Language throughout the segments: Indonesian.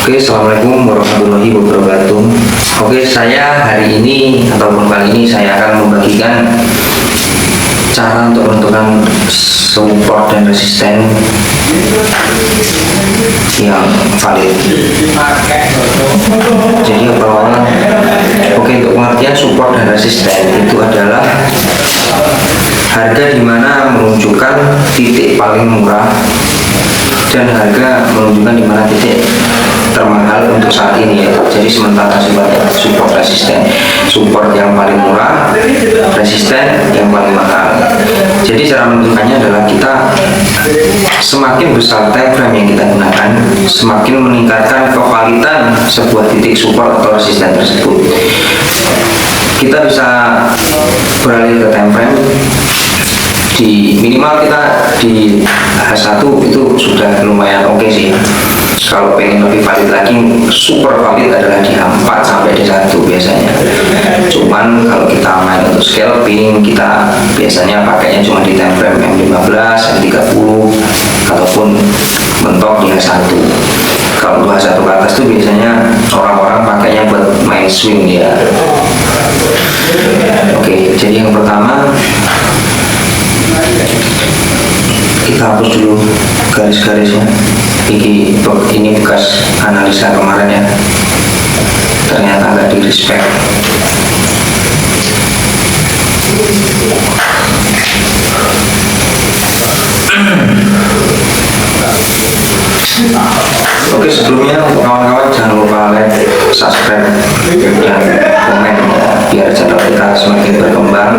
Oke, assalamualaikum warahmatullahi wabarakatuh. Oke, saya hari ini ataupun kali ini saya akan membagikan cara untuk menentukan support dan resisten yang valid. Jadi yang pertama, untuk pengertian support dan resisten itu adalah harga di mana menunjukkan titik paling murah dan harga menunjukkan di mana titik termahal untuk saat ini ya. Jadi sementara sifatnya support resisten, support yang paling murah, resisten yang paling mahal. Jadi cara menentukannya adalah kita semakin besar time frame yang kita gunakan, semakin meningkatkan kevalitan sebuah titik support atau resisten tersebut. Kita bisa beralih ke time frame. Di minimal kita di H1 itu sudah lumayan oke sih. Kalau pengen lebih valid lagi, super valid adalah di H4 sampai D1 biasanya. Cuman kalau kita main untuk scalping, kita biasanya pakainya cuma di time frame M15, M30 ataupun mentok di H1. Kalau untuk H1 ke atas itu biasanya orang-orang pakainya buat main swing ya. Oke, jadi yang pertama kita hapus dulu garis-garisnya. Ini bekas analisa kemarin ya, ternyata nggak di respect. Oke, sebelumnya kawan-kawan jangan lupa like, subscribe, dan komen biar channel kita semakin berkembang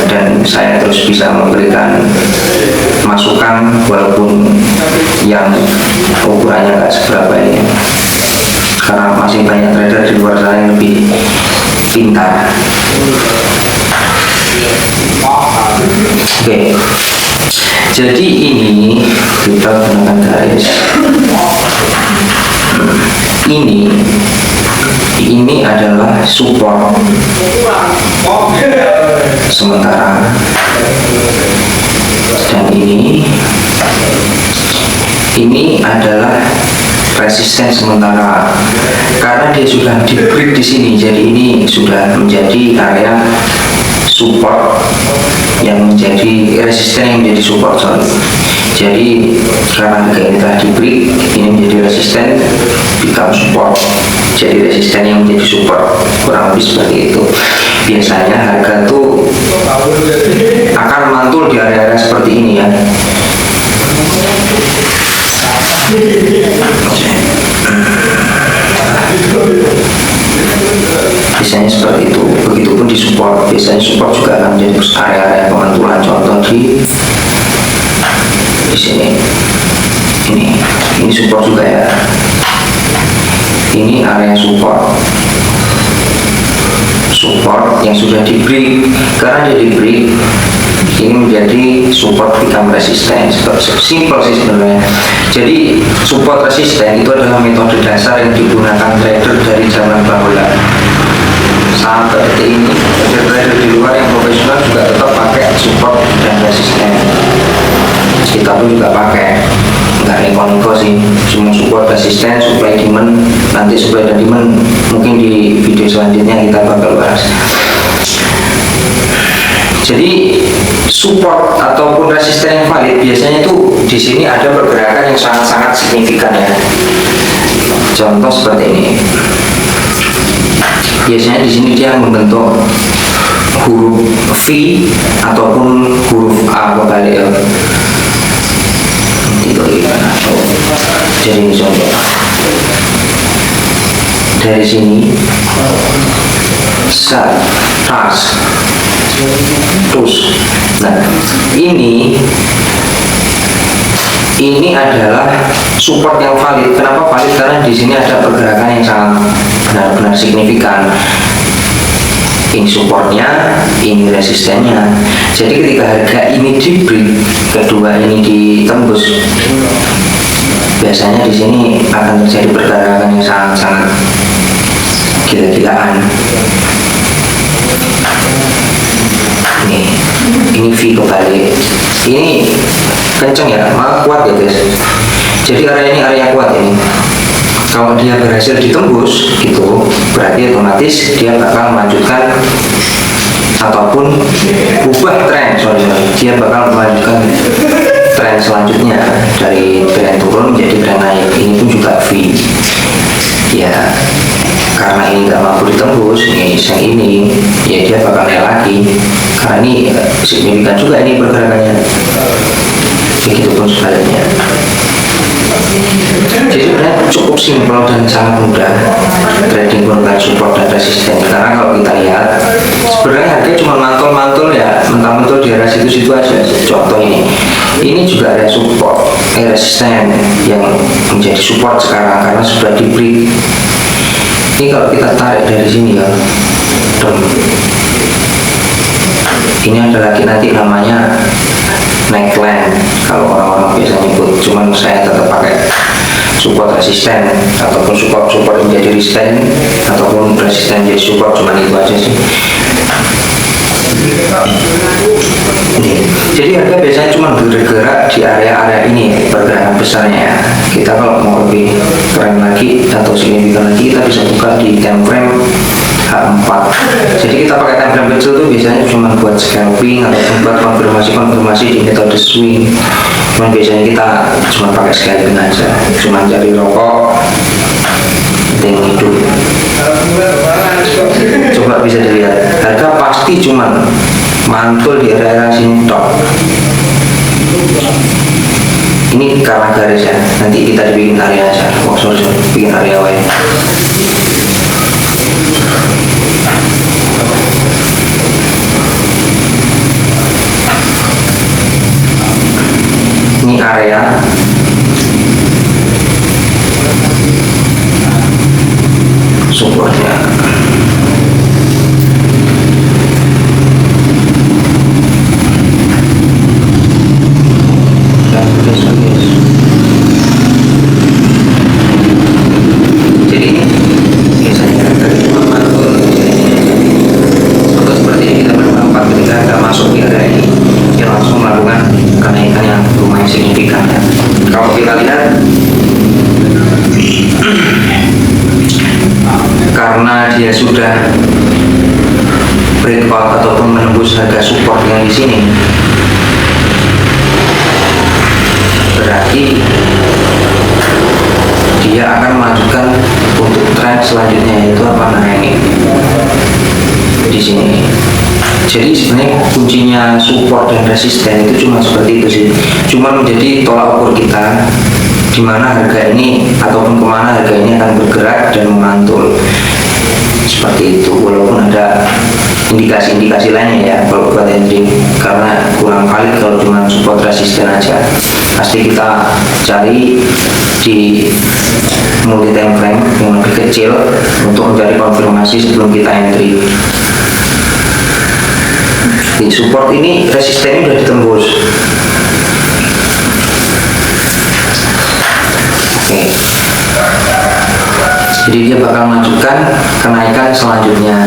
dan saya terus bisa memberikan masukan walaupun yang ukurannya nggak seberapa ini, karena masih banyak trader di luar sana yang lebih pintar. Oke, jadi ini kita gunakan garis ini adalah support sementara dan ini adalah resisten sementara karena dia sudah di break di sini. Jadi ini sudah menjadi area support yang menjadi resisten yang menjadi support, Jadi karena harga ini telah di break, ini menjadi resisten become support, jadi resisten yang menjadi support, kurang lebih seperti itu. Biasanya harga tuh akan mantul di area-area seperti ini ya. Biasanya seperti itu. Begitupun di support, biasanya support juga akan menjadi area-area pemantulan. Contoh di sini, ini support juga ya. Ini area support yang sudah di break. Karena dia di break, ini menjadi support become resisten. Simple sih sebenarnya. Jadi support resisten itu adalah metode dasar yang digunakan trader dari zaman bahula sampai detik ini. Trader di luar yang profesional juga tetap pakai support dan resisten. Kita pun juga pakai, nggak neko-neko sih, cuma support resisten, supply demand. Nanti supply dan demand mungkin di video selanjutnya kita bakal bahas. Jadi support ataupun resisten yang valid biasanya itu di sini ada pergerakan yang sangat-sangat signifikan ya. Contoh seperti ini. Biasanya di sini dia membentuk huruf V ataupun huruf A kebalik ya. Jadi ini contoh. Dari sini set, tas, terus. Nah, ini adalah support yang valid. Kenapa valid? Karena di sini ada pergerakan yang sangat benar-benar signifikan. Ini supportnya, ini resistennya. Jadi ketika harga ini di break, kedua ini ditembus, biasanya di sini akan terjadi pergerakan yang sangat-sangat gila-gilaan. Ini V kebalik, ini kenceng ya, malah kuat ya guys. Jadi area ini area kuat ini. Kalau dia berhasil ditembus gitu, berarti otomatis dia bakal melanjutkan ataupun ubah tren, dia bakal melanjutkan tren selanjutnya dari tren turun menjadi tren naik. Ini pun juga V ya, karena ini nggak mampu ditembus nih yang ini, ya dia bakal naik lagi karena ini signifikan juga ini pergerakannya. Begitupun sebaliknya. Jadi sebenarnya cukup simpel dan sangat mudah trading menggunakan support dan resisten, karena kalau kita lihat sebenarnya harga cuma mantul-mantul ya, mentah-mentul di area situ-situ aja. Contoh ini juga ada support resisten yang menjadi support sekarang karena sudah di break. Ini kalau kita tarik dari sini ya, ini ada lagi nanti namanya neckline kalau orang-orang biasa nyebut, cuman saya tetap pakai support resisten ataupun support menjadi resisten ataupun resisten jadi support, cuman itu aja sih. Jadi harga biasanya cuma bergerak di area-area ini pergerakan besarnya. Kita kalau mau lebih keren lagi atau signifikan lagi, kita bisa buka di time frame H4. Jadi kita pakai time frame kecil tuh biasanya cuma buat scalping atau buat konfirmasi di metode swing. Cuman biasanya kita cuma pakai scalping aja, cuma cari rokok yang hidup. Coba bisa dilihat, harga pasti cuma mantul di area sini top. Ini karena garis ya, nanti kita dibikin area aja. Oh sorry, bikin area lain. Ini area supportnya. Jadi ini biasanya dari cuma mantul atau seperti ini, kita berempat ketika kita masuk di area ini, dia langsung melakukan kenaikan yang lumayan signifikan ya. Kalau kita lihat karena dia sudah breakout ataupun menembus harga support yang di sini, berarti dia akan melanjutkan untuk tren selanjutnya, yaitu apa namanya ini di sini. Jadi sebenarnya kuncinya support dan resisten itu cuma seperti itu sih, cuma menjadi tolak ukur kita di mana harga ini ataupun kemana harga ini akan bergerak dan memantul seperti itu. Walaupun ada indikasi-indikasi lainnya ya kalau buat trading, karena kurang valid kalau cuma support resisten aja. Pasti kita cari di multi time frame yang lebih kecil untuk mencari konfirmasi sebelum kita entry. Di support ini resistennya udah ditembus. Oke. Jadi dia bakal melanjutkan kenaikan selanjutnya.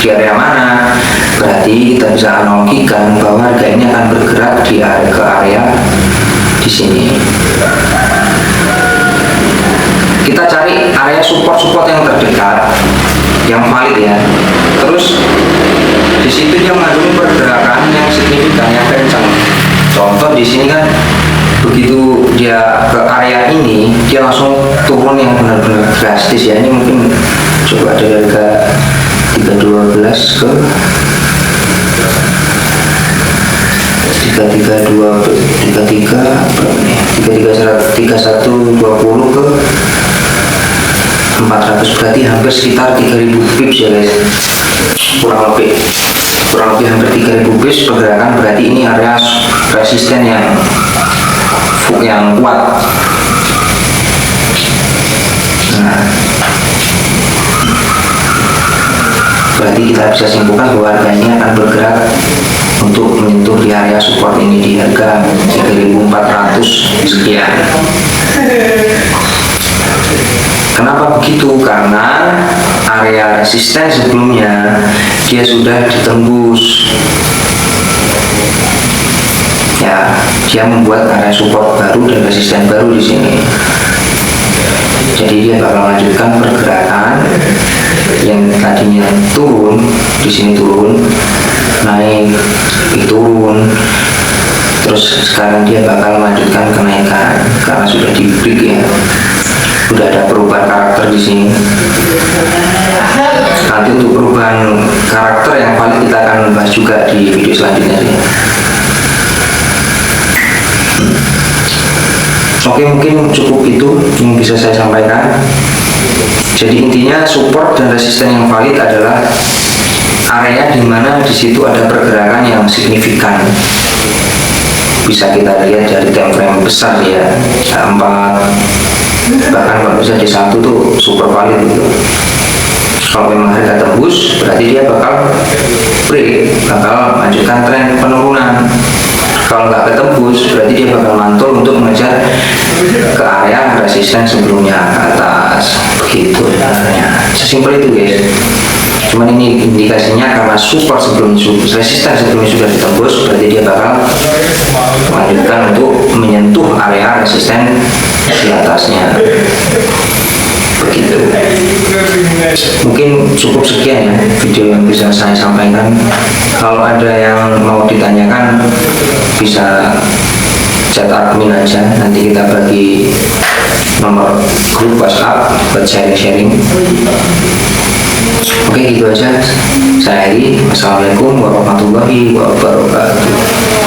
Di area mana? Berarti kita bisa analogikan bahwa harga ini akan bergerak di area di sini. Kita cari area support yang terdekat, yang valid ya. Terus di situ dia mengandung pergerakan yang signifikan, yang kencang. Contoh di sini kan, begitu dia ke area ini, dia langsung turun yang benar-benar drastis ya. Ini mungkin coba dari harga 312 ke 3120 ke 400, berarti hampir sekitar 3000 pips ya guys, kurang lebih hampir 3000 pips pergerakan. Berarti ini area resisten yang kuat. Nah, berarti kita bisa simpulkan bahwa harga ini akan bergerak untuk menyentuh di area support ini di harga 3400 sekian. Kenapa begitu? Karena area resisten sebelumnya dia sudah ditembus ya, dia membuat area support baru dan resisten baru di sini. Jadi dia bakal melanjutkan pergerakan yang tadinya turun, di sini turun, naik, turun, terus sekarang dia bakal melanjutkan kenaikan karena sudah di break ya, udah ada perubahan karakter di sini. Nanti untuk perubahan karakter yang paling kita akan bahas juga di video selanjutnya sih. Oke, mungkin cukup itu yang bisa saya sampaikan. Jadi intinya support dan resisten yang valid adalah area di mana di situ ada pergerakan yang signifikan. Bisa kita lihat dari time frame besar ya, 4, bahkan kalau bisa di 1 tuh super valid gitu. Kalau memang harga tembus, berarti dia bakal break, bakal lanjutkan tren penurunan. Kalau nggak ketembus, berarti dia bakal mantul untuk mengejar ke area resisten sebelumnya ke atas. Begitu sebenarnya. Sesimpel itu guys. Cuman ini indikasinya karena support resisten sebelumnya sudah ditembus, berarti dia bakal melanjutkan untuk menyentuh area resisten di atasnya. Begitu. Mungkin cukup sekian ya video yang bisa saya sampaikan. Kalau ada yang mau ditanyakan bisa chat admin aja, nanti kita bagi nomor grup WhatsApp buat sharing-sharing. Oke, gitu aja. Saya Heri. Wassalamualaikum warahmatullahi wabarakatuh.